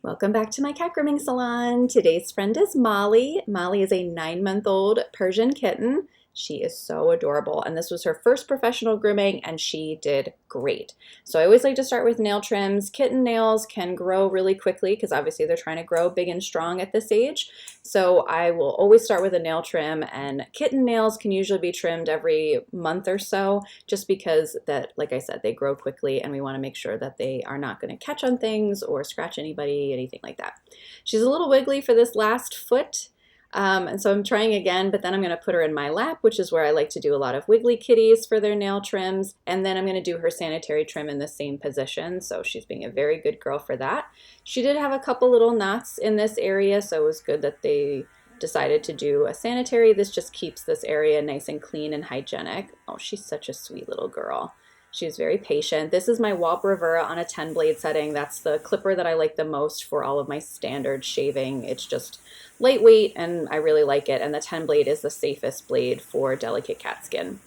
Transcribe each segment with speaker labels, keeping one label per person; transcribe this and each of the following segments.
Speaker 1: Welcome back to my cat grooming salon. Today's friend is Molly. Molly is a 9-month-old Persian kitten. She is so adorable, and this was her first professional grooming, and she did great. So I always like to start with nail trims. Kitten nails can grow really quickly because obviously they're trying to grow big and strong at this age. So I will always start with a nail trim, and kitten nails can usually be trimmed every month or so, just because that, like I said, they grow quickly, and we want to make sure that they are not going to catch on things or scratch anybody, anything like that. She's a little wiggly for this last foot. And so I'm trying again, but then I'm going to put her in my lap, which is where I like to do a lot of wiggly kitties for their nail trims. And then I'm going to do her sanitary trim in the same position. So she's being a very good girl for that. She did have a couple little knots in this area, so it was good that they decided to do a sanitary. This just keeps this area nice and clean and hygienic. Oh, she's such a sweet little girl. She was very patient. This is my Wahl Bravura on a 10 blade setting. That's the clipper that I like the most for all of my standard shaving. It's just lightweight and I really like it. And the 10 blade is the safest blade for delicate cat skin.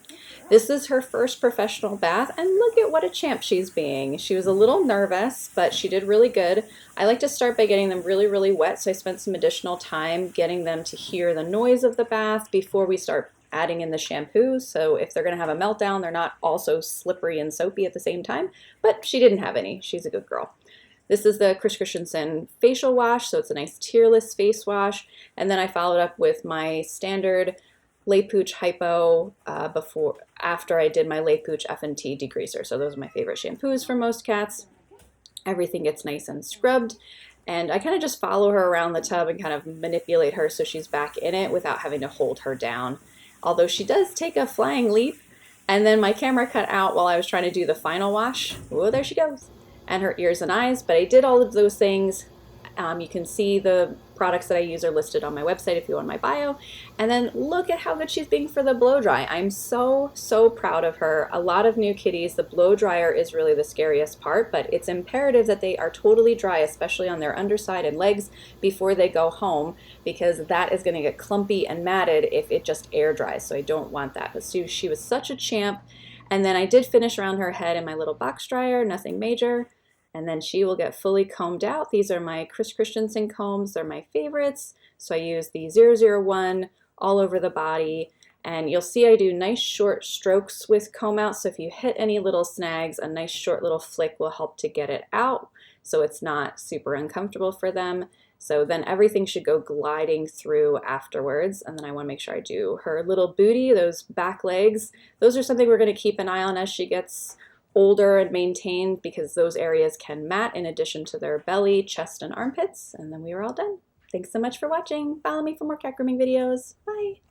Speaker 1: This is her first professional bath, and look at what a champ she's being. She was a little nervous, but she did really good. I like to start by getting them really, really wet, so I spent some additional time getting them to hear the noise of the bath before we start adding in the shampoo. So if they're going to have a meltdown, they're not also slippery and soapy at the same time, but she didn't have any. She's a good girl. This is the Christiensen facial wash, so it's a nice tearless face wash. And then I followed up with my standard Pooch Hypo after I did my Pooch F&T Degreaser. So those are my favorite shampoos for most cats. Everything gets nice and scrubbed. And I kind of just follow her around the tub and kind of manipulate her so she's back in it without having to hold her down. Although she does take a flying leap. And then my camera cut out while I was trying to do the final wash. Oh, there she goes. And her ears and eyes. But I did all of those things. You can see the products that I use are listed on my website if you want my bio. And then look at how good she's being for the blow dry. I'm so, so proud of her. A lot of new kitties, the blow dryer is really the scariest part, but it's imperative that they are totally dry, especially on their underside and legs before they go home, because that is going to get clumpy and matted if it just air dries. So I don't want that. But she was such a champ. And then I did finish around her head in my little box dryer, nothing major. And then she will get fully combed out. These are my Christiensen combs. They're my favorites. So I use the 001 all over the body. And you'll see I do nice short strokes with comb out. So if you hit any little snags, a nice short little flick will help to get it out so it's not super uncomfortable for them. So then everything should go gliding through afterwards. And then I want to make sure I do her little booty, those back legs. Those are something we're going to keep an eye on as she gets older and maintained, because those areas can mat in addition to their belly, chest, and armpits. And then we are all done. Thanks so much for watching. Follow me for more cat grooming videos. Bye.